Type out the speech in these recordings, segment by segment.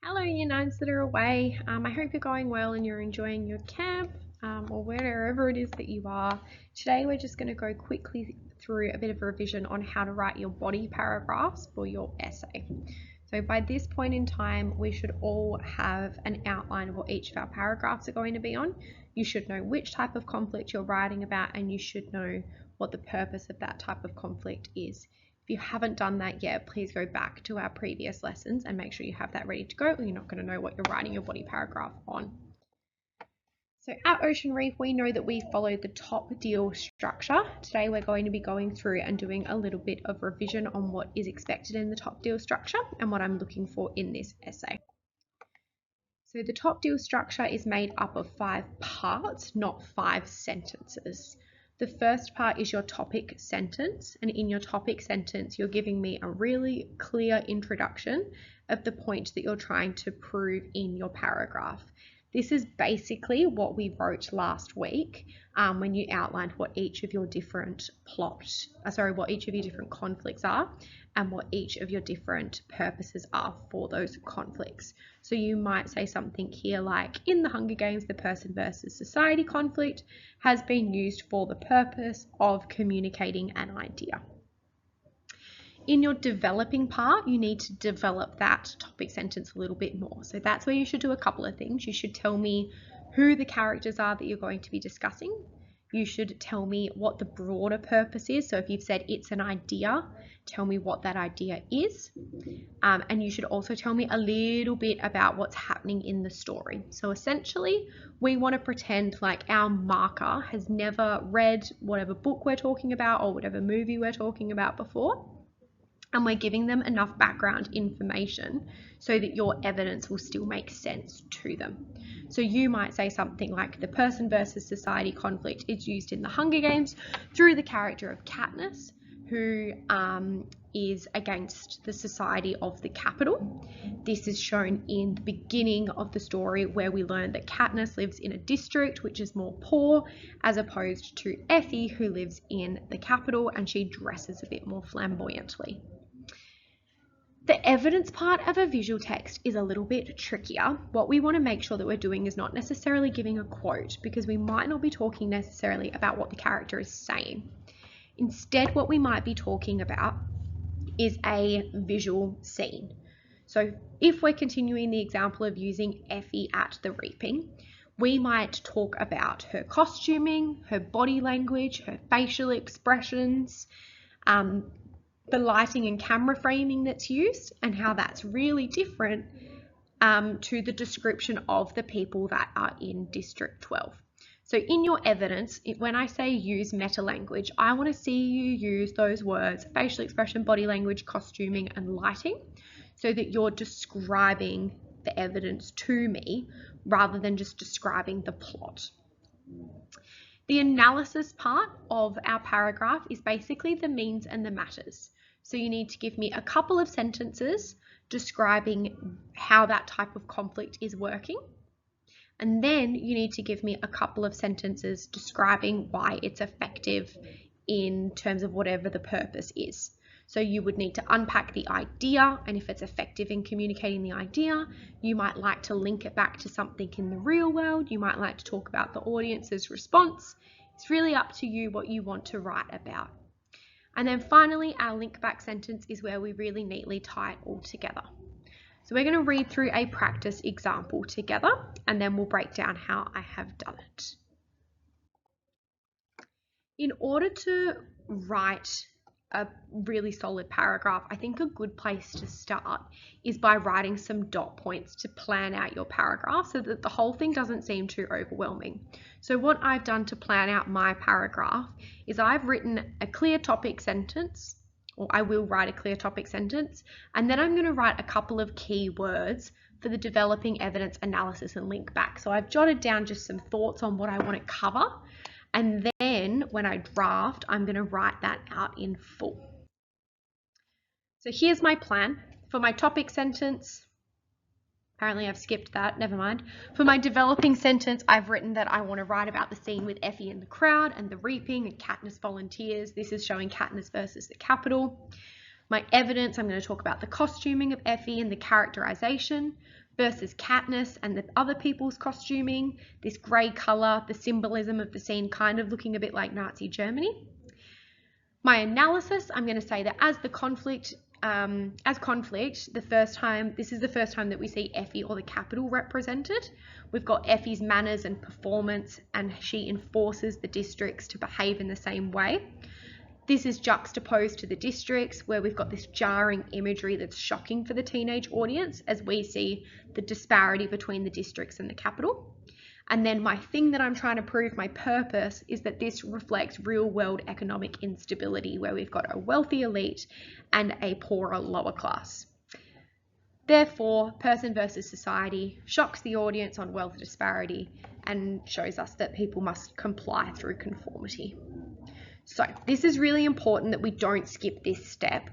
Hello, Year 9s that are away. I hope you're going well and you're enjoying your camp or wherever it is that you are. Today we're just going to go quickly through a bit of a revision on how to write your body paragraphs for your essay. So by this point in time, we should all have an outline of what each of our paragraphs are going to be on. You should know which type of conflict you're writing about, and you should know what the purpose of that type of conflict is. If you haven't done that yet, please go back to our previous lessons and make sure you have that ready to go, or you're not going to know what you're writing your body paragraph on. So at Ocean Reef, we know that we follow the top deal structure. Today we're going to be going through and doing a little bit of revision on what is expected in the top deal structure and what I'm looking for in this essay. So the top deal structure is made up of 5 parts, not 5 sentences. The first part is your topic sentence, and in your topic sentence, you're giving me a really clear introduction of the point that you're trying to prove in your paragraph. This is basically what we wrote last week when you outlined what each of your different conflicts are and what each of your different purposes are for those conflicts. So you might say something here like, in the Hunger Games, the person versus society conflict has been used for the purpose of communicating an idea. In your developing part, you need to develop that topic sentence a little bit more. So that's where you should do a couple of things. You should tell me who the characters are that you're going to be discussing. You should tell me what the broader purpose is. So if you've said it's an idea, tell me what that idea is. And you should also tell me a little bit about what's happening in the story. So essentially, we want to pretend like our marker has never read whatever book we're talking about or whatever movie we're talking about before. And we're giving them enough background information so that your evidence will still make sense to them. So you might say something like, the person versus society conflict is used in the Hunger Games through the character of Katniss, who is against the society of the Capitol. This is shown in the beginning of the story, where we learn that Katniss lives in a district which is more poor, as opposed to Effie, who lives in the Capitol, and she dresses a bit more flamboyantly. The evidence part of a visual text is a little bit trickier. What we want to make sure that we're doing is not necessarily giving a quote, because we might not be talking necessarily about what the character is saying. Instead, what we might be talking about is a visual scene. So if we're continuing the example of using Effie at the reaping, we might talk about her costuming, her body language, her facial expressions, the lighting and camera framing that's used, and how that's really different to the description of the people that are in District 12. So in your evidence, when I say use meta language, I want to see you use those words, facial expression, body language, costuming, and lighting, so that you're describing the evidence to me rather than just describing the plot. The analysis part of our paragraph is basically the means and the matters. So you need to give me a couple of sentences describing how that type of conflict is working. And then you need to give me a couple of sentences describing why it's effective in terms of whatever the purpose is. So you would need to unpack the idea, and if it's effective in communicating the idea, you might like to link it back to something in the real world. You might like to talk about the audience's response. It's really up to you what you want to write about. And then finally, our link back sentence is where we really neatly tie it all together. So we're going to read through a practice example together, and then we'll break down how I have done it. In order to write a really solid paragraph, I think a good place to start is by writing some dot points to plan out your paragraph so that the whole thing doesn't seem too overwhelming. So what I've done to plan out my paragraph is I've written a clear topic sentence, or I will write a clear topic sentence, and then I'm going to write a couple of key words for the developing evidence analysis and link back. So I've jotted down just some thoughts on what I want to cover, and then when I draft, I'm going to write that out in full. So here's my plan. For my topic sentence, apparently I've skipped that, never mind. For my developing sentence, I've written that I want to write about the scene with Effie in the crowd and the reaping and Katniss volunteers. This is showing Katniss versus the Capitol. My evidence, I'm going to talk about the costuming of Effie and the characterization. versus Katniss and the other people's costuming, this grey colour, the symbolism of the scene kind of looking a bit like Nazi Germany. My analysis, I'm going to say that as conflict, this is the first time that we see Effie or the Capitol represented. We've got Effie's manners and performance, and she enforces the districts to behave in the same way. This is juxtaposed to the districts, where we've got this jarring imagery that's shocking for the teenage audience as we see the disparity between the districts and the Capitol. And then my thing that I'm trying to prove, my purpose, is that this reflects real world economic instability, where we've got a wealthy elite and a poorer lower class. Therefore, Person versus Society shocks the audience on wealth disparity and shows us that people must comply through conformity. So this is really important that we don't skip this step.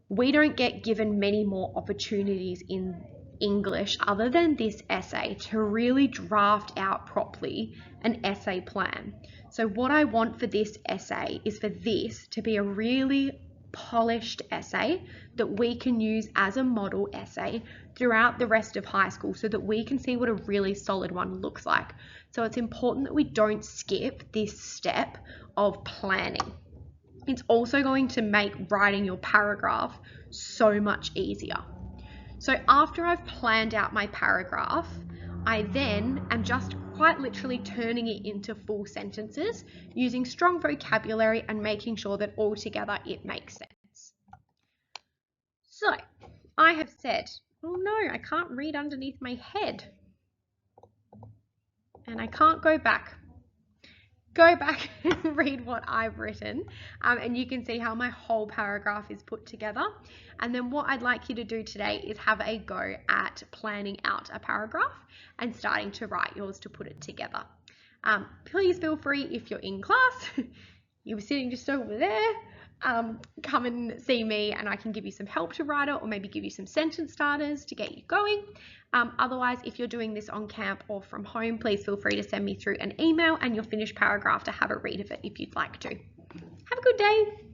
We don't get given many more opportunities in English other than this essay to really draft out properly an essay plan. So what I want for this essay is for this to be a really polished essay that we can use as a model essay throughout the rest of high school so that we can see what a really solid one looks like. So it's important that we don't skip this step of planning. It's also going to make writing your paragraph so much easier. So after I've planned out my paragraph, I then am just quite literally turning it into full sentences using strong vocabulary and making sure that altogether it makes sense. So I have said, oh no, I can't read underneath my head. And I can't go back. Go back and read what I've written, and you can see how my whole paragraph is put together. And then what I'd like you to do today is have a go at planning out a paragraph and starting to write yours to put it together. Please feel free, if you're in class, you were sitting just over there, come and see me and I can give you some help to write it, or maybe give you some sentence starters to get you going. Otherwise, if you're doing this on camp or from home, please feel free to send me through an email and your finished paragraph to have a read of it if you'd like to. Have a good day.